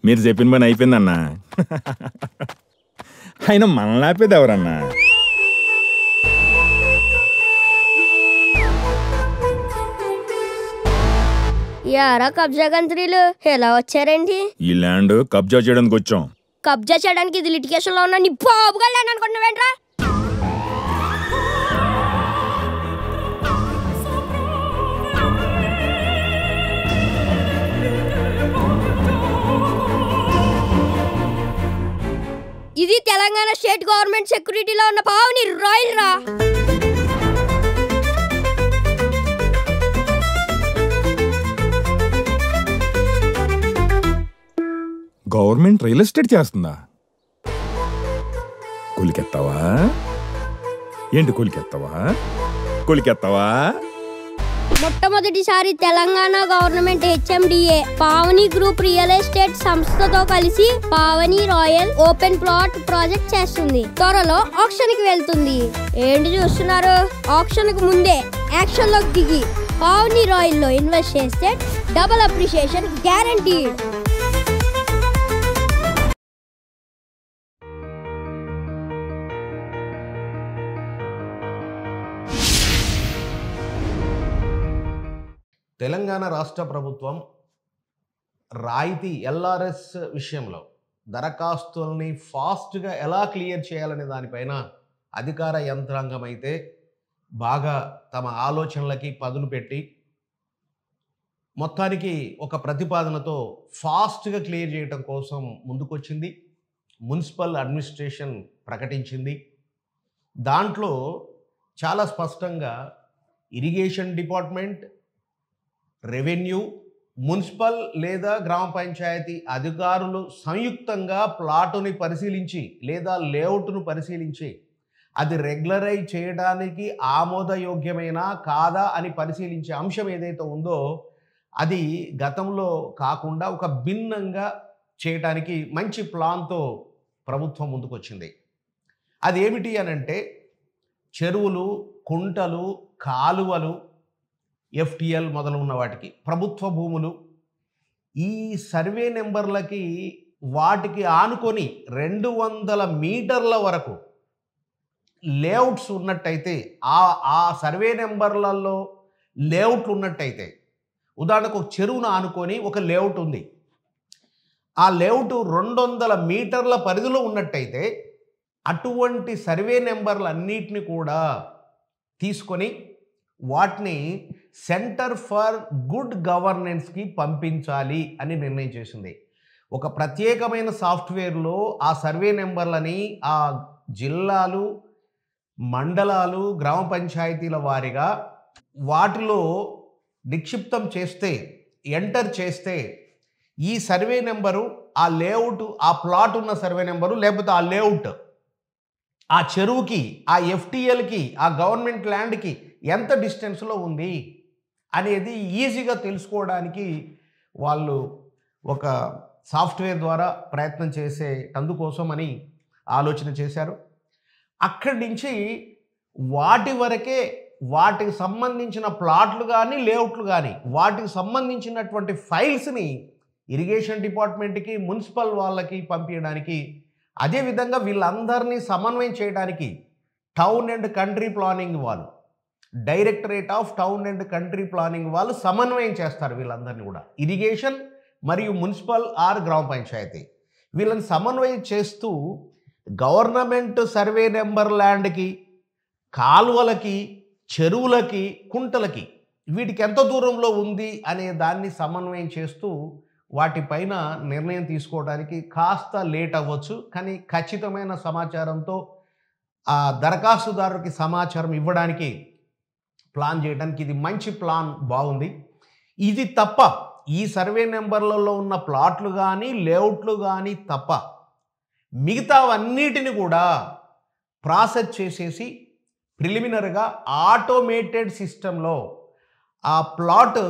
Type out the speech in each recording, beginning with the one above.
మీరు చెప్పిన పని అయిపోయిందన్నా. ఆయన మనల్ని ఆపేది ఎవరన్నా? యారా కబ్జా గంత్రీలు ఎలా వచ్చారండి? ఈ ల్యాండ్ కబ్జా చేయడానికి వచ్చాం. కబ్జా చేయడానికి ఇది లిటిగేషన్ లో ఉన్న నీ బాబుగా ల్యాండ్ అనుకుంటున్నావేంట్రా? ఇది తెలంగాణ స్టేట్ గవర్నమెంట్ సెక్యూరిటీలో ఉన్న పావని రాయల్ రా. గవర్నమెంట్ రియల్ ఎస్టేట్ చేస్తుందా? కొలికెత్తావా ఏంటి? కొలికెత్తావా? మొట్టమొదటిసారి Telangana government HMDA Pavani group real estate సంస్థతో కలిసి Pavani royal open plot project చేస్తుంది. త్వరలో ఆక్షన్ కి వెళ్తుంది. ఏంటి చూస్తున్నారు? ఆక్షన్ కు ముందే యాక్షన్ లోకి దిగి పావని రాయల్ లో ఇన్వెస్ట్ చేస్తే డబుల్ అప్రిషియేషన్ గ్యారంటీడ్. తెలంగాణ రాష్ట్ర ప్రభుత్వం రాయితీ LRS విషయంలో దరఖాస్తుల్ని ఫాస్ట్గా ఎలా క్లియర్ చేయాలనే దానిపైన అధికార యంత్రాంగం అయితే బాగా తమ ఆలోచనలకి పదును పెట్టి మొత్తానికి ఒక ప్రతిపాదనతో ఫాస్ట్గా క్లియర్ చేయడం కోసం ముందుకొచ్చింది. మున్సిపల్ అడ్మినిస్ట్రేషన్ ప్రకటించింది. దాంట్లో చాలా స్పష్టంగా ఇరిగేషన్ డిపార్ట్మెంట్, రెవెన్యూ, మున్సిపల్ లేదా గ్రామ పంచాయతీ అధికారులు సంయుక్తంగా ప్లాటుని పరిశీలించి లేదా లేఅవుట్ను పరిశీలించి అది రెగ్యులరైజ్ చేయడానికి ఆమోదయోగ్యమైన కాదా అని పరిశీలించే అంశం ఏదైతే ఉందో అది గతంలో కాకుండా ఒక భిన్నంగా చేయడానికి మంచి ప్లాన్తో ప్రభుత్వం ముందుకొచ్చింది. అది ఏమిటి అనంటే చెరువులు, కుంటలు, కాలువలు, FTL మొదలున్న వాటికి ప్రభుత్వ భూములు ఈ సర్వే నెంబర్లకి వాటికి ఆనుకొని 200 మీటర్ల వరకు లేఅవుట్స్ ఉన్నట్టయితే ఆ సర్వే నెంబర్లలో లేఅవుట్లు ఉన్నట్టయితే ఉదాహరణకు ఒక చెరువును ఆనుకొని ఒక లేఅవుట్ ఉంది. ఆ లేఅవుట్ 200 మీటర్ల పరిధిలో ఉన్నట్టయితే అటువంటి సర్వే నెంబర్లన్నిటిని కూడా తీసుకొని వాటిని సెంటర్ ఫర్ గుడ్ గవర్నెన్స్కి పంపించాలి అని నిర్ణయం చేసింది. ఒక ప్రత్యేకమైన సాఫ్ట్వేర్లో ఆ సర్వే నెంబర్లని ఆ జిల్లాలు, మండలాలు, గ్రామ పంచాయతీల వారీగా వాటిలో నిక్షిప్తం చేస్తే, ఎంటర్ చేస్తే ఈ సర్వే నెంబరు, ఆ లేఅవుట్, ఆ ప్లాట్ ఉన్న సర్వే నెంబరు లేకపోతే ఆ లేఅవుట్ ఆ చెరువుకి, ఆ FTLకి, ఆ గవర్నమెంట్ ల్యాండ్కి ఎంత డిస్టెన్స్లో ఉంది అనేది ఈజీగా తెలుసుకోవడానికి వాళ్ళు ఒక సాఫ్ట్వేర్ ద్వారా ప్రయత్నం చేసే అందుకోసం అని ఆలోచన చేశారు. అక్కడి నుంచి వాటి వరకే వాటికి సంబంధించిన ప్లాట్లు కానీ లేఅవుట్లు కానీ వాటికి సంబంధించినటువంటి ఫైల్స్ని ఇరిగేషన్ డిపార్ట్మెంట్కి, మున్సిపల్ వాళ్ళకి పంపించడానికి, అదేవిధంగా వీళ్ళందరినీ సమన్వయం చేయడానికి టౌన్ అండ్ కంట్రీ ప్లానింగ్ వాళ్ళు, directorate of town and country planning వాళ్ళు సమన్వయం చేస్తారు. వీళ్ళందరినీ కూడా ఇరిగేషన్ మరియు మున్సిపల్ ఆర్ గ్రామ పంచాయతీ వీళ్ళని సమన్వయం చేస్తూ గవర్నమెంట్ సర్వే నెంబర్ ల్యాండ్కి, కాలువలకి, చెరువులకి, కుంటలకి వీటికి ఎంత దూరంలో ఉంది అనే దాన్ని సమన్వయం చేస్తూ వాటిపైన నిర్ణయం తీసుకోవడానికి కాస్త లేట్ అవ్వచ్చు. కానీ ఖచ్చితమైన సమాచారంతో ఆ దరఖాస్తుదారుకి సమాచారం ఇవ్వడానికి ప్లాన్ చేయడానికి ఇది మంచి ప్లాన్, బాగుంది. ఇది తప్ప ఈ సర్వే నెంబర్లలో ఉన్న ప్లాట్లు కానీ లేఅవుట్లు కానీ తప్ప మిగతావన్నిటిని కూడా ప్రాసెస్ చేసేసి ప్రిలిమినరీగా ఆటోమేటెడ్ సిస్టంలో ఆ ప్లాట్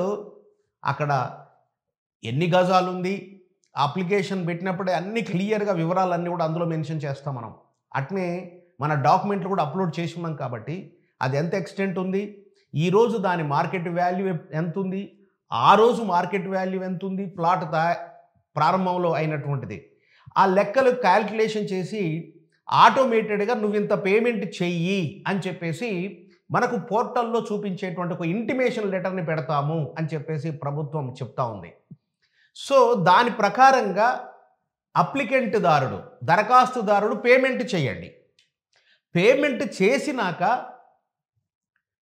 అక్కడ ఎన్ని గజాలు ఉంది, అప్లికేషన్ పెట్టినప్పుడే అన్ని క్లియర్గా వివరాలన్నీ కూడా అందులో మెన్షన్ చేస్తాం మనం. అట్నే మన డాక్యుమెంట్లు కూడా అప్లోడ్ చేసి ఉన్నాం కాబట్టి అది ఎంత ఎక్స్టెంట్ ఉంది, ఈరోజు దాని మార్కెట్ వాల్యూ ఎంత ఉంది, ఆ రోజు మార్కెట్ వాల్యూ ఎంత ఉంది, ప్రారంభంలో అయినటువంటిది. ఆ లెక్కలు క్యాల్కులేషన్ చేసి ఆటోమేటెడ్గా నువ్వు ఇంత పేమెంట్ చెయ్యి అని చెప్పేసి మనకు పోర్టల్లో చూపించేటువంటి ఒక ఇంటిమేషన్ లెటర్ని పెడతాము అని చెప్పేసి ప్రభుత్వం చెప్తా ఉంది. సో దాని ప్రకారంగా అప్లికెంట్దారుడు, దరఖాస్తుదారుడు పేమెంట్ చేయండి. పేమెంట్ చేసినాక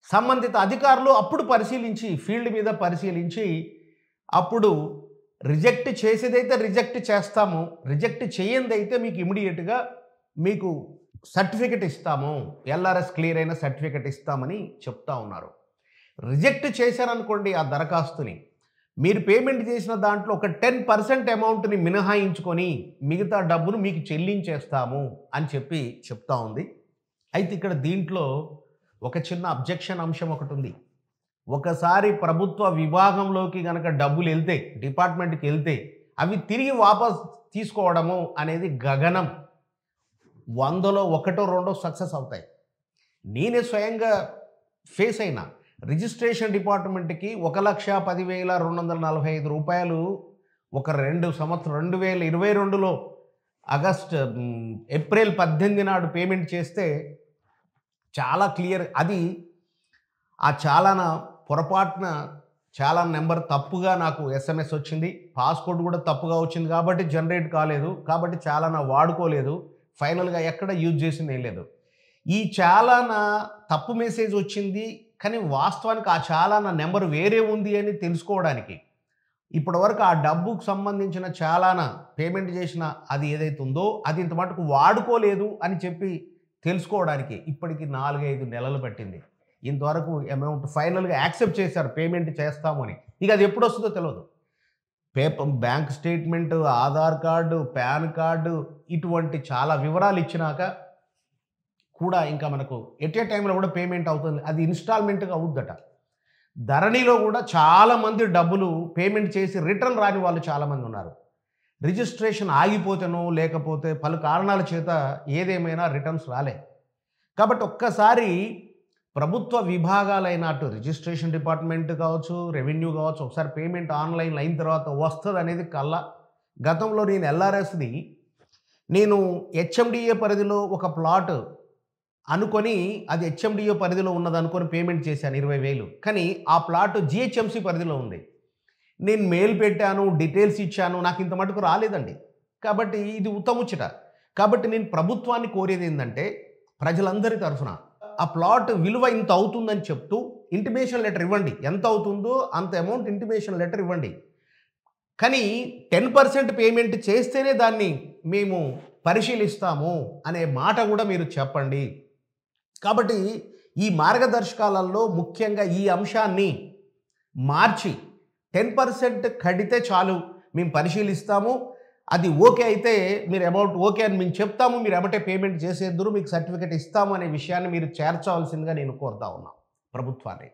సంబంధిత అధికారులు అప్పుడు పరిశీలించి, ఫీల్డ్ మీద పరిశీలించి, అప్పుడు రిజెక్ట్ చేసేదైతే రిజెక్ట్ చేస్తాము, రిజెక్ట్ చేయనిదైతే మీకు ఇమీడియట్గా మీకు సర్టిఫికెట్ ఇస్తాము, ఎల్ఆర్ఎస్ క్లియర్ అయిన సర్టిఫికెట్ ఇస్తామని చెప్తా ఉన్నారు. రిజెక్ట్ చేశారనుకోండి ఆ దరఖాస్తుని, మీరు పేమెంట్ చేసిన దాంట్లో ఒక 10% అమౌంట్ని మినహాయించుకొని మిగతా డబ్బును మీకు చెల్లించేస్తాము అని చెప్పి చెప్తా ఉంది. అయితే ఇక్కడ దీంట్లో ఒక చిన్న అబ్జెక్షన్ అంశం ఒకటి ఉంది. ఒకసారి ప్రభుత్వ విభాగంలోకి కనుక డబ్బులు వెళ్తే, డిపార్ట్మెంట్కి వెళ్తే, అవి తిరిగి వాపస్ తీసుకోవడము అనేది గగనం. 100లో 1, 2 సక్సెస్ అవుతాయి. నేనే స్వయంగా ఫేస్ అయినా. రిజిస్ట్రేషన్ డిపార్ట్మెంట్కి 1,10,245 రూపాయలు ఒక 2 సంవత్సరం 2022లో ఏప్రిల్ 18 నాడు పేమెంట్ చేస్తే చాలా క్లియర్. అది ఆ చాలాన పొరపాటున చాలా నెంబర్ తప్పుగా నాకు SMS వచ్చింది, పాస్కోడ్ కూడా తప్పుగా వచ్చింది కాబట్టి జనరేట్ కాలేదు, కాబట్టి చాలాన వాడుకోలేదు, ఫైనల్గా ఎక్కడ యూజ్ చేసింది ఏం లేదు. ఈ చాలాన తప్పు మెసేజ్ వచ్చింది, కానీ వాస్తవానికి ఆ చాలాన నెంబర్ వేరే ఉంది అని తెలుసుకోవడానికి ఇప్పటివరకు ఆ డబ్బుకు సంబంధించిన చాలాన పేమెంట్ చేసిన అది ఏదైతే ఉందో అది ఇంత మటుకు వాడుకోలేదు అని చెప్పి తెలుసుకోవడానికి ఇప్పటికి 4-5 నెలలు పట్టింది. ఇంతవరకు అమౌంట్ ఫైనల్గా యాక్సెప్ట్ చేశారు, పేమెంట్ చేస్తామని. ఇక అది ఎప్పుడు వస్తుందో తెలియదు. Bank statement, Aadhaar card, pan card, ఇటువంటి చాలా వివరాలు ఇచ్చినాక కూడా ఇంకా మనకు ఎట్ ఏ టైంలో కూడా పేమెంట్ అవుతుంది. అది ఇన్స్టాల్మెంట్గా అవుద్దట. ధరణిలో కూడా చాలామంది డబ్బులు పేమెంట్ చేసి రిటర్న్ రాని వాళ్ళు చాలామంది ఉన్నారు. రిజిస్ట్రేషన్ ఆగిపోతేనో లేకపోతే పలు కారణాల చేత ఏదేమైనా రిటర్న్స్ రాలే. కాబట్టి ఒక్కసారి ప్రభుత్వ విభాగాలైన అటు రిజిస్ట్రేషన్ డిపార్ట్మెంట్ కావచ్చు, రెవెన్యూ కావచ్చు, ఒకసారి పేమెంట్ ఆన్లైన్ అయిన తర్వాత వస్తుంది అనేది కల్లా. గతంలో నేను ఎల్ఆర్ఎస్ది నేను హెచ్ఎండిఏ పరిధిలో ఒక ప్లాట్ అనుకొని, అది హెచ్ఎండిఏ పరిధిలో ఉన్నది అనుకొని పేమెంట్ చేశాను 20,000. కానీ ఆ ప్లాట్ జిహెచ్ఎంసి పరిధిలో ఉంది. నేను మెయిల్ పెట్టాను, డీటెయిల్స్ ఇచ్చాను, నాకు ఇంత మటుకు రాలేదండి. కాబట్టి ఇది ఉత్తముచ్చట. కాబట్టి నేను ప్రభుత్వాన్ని కోరేది ఏంటంటే, ప్రజలందరి తరఫున ఆ ప్లాట్ విలువ ఇంత అవుతుందని చెప్తూ ఇంటిమేషన్ లెటర్ ఇవ్వండి. ఎంత అవుతుందో అంత అమౌంట్ ఇంటిమేషన్ లెటర్ ఇవ్వండి. కానీ 10% పేమెంట్ చేస్తేనే దాన్ని మేము పరిశీలిస్తాము అనే మాట కూడా మీరు చెప్పండి. కాబట్టి ఈ మార్గదర్శకాలలో ముఖ్యంగా ఈ అంశాన్ని మార్చి 10% కడితే చాలు, మేము పరిశీలిస్తాము, అది ఓకే అయితే మీరు అమౌంట్ ఓకే అని మేము చెప్తాము, మీరు ఎమ్మటే పేమెంట్ చేసేద్దరు, మీకు సర్టిఫికేట్ ఇస్తాము అనే విషయాన్ని మీరు చేర్చవలసిందిగా నేను కోరుతా ఉన్నాను ప్రభుత్వాన్ని.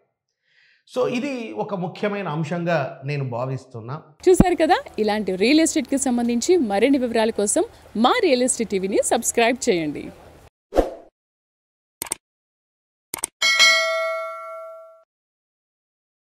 సో ఇది ఒక ముఖ్యమైన అంశంగా నేను భావిస్తున్నా. చూసారు కదా, ఇలాంటి రియల్ ఎస్టేట్కి సంబంధించి మరిన్ని వివరాల కోసం మా రియల్ ఎస్టేట్ టీవీని సబ్స్క్రైబ్ చేయండి.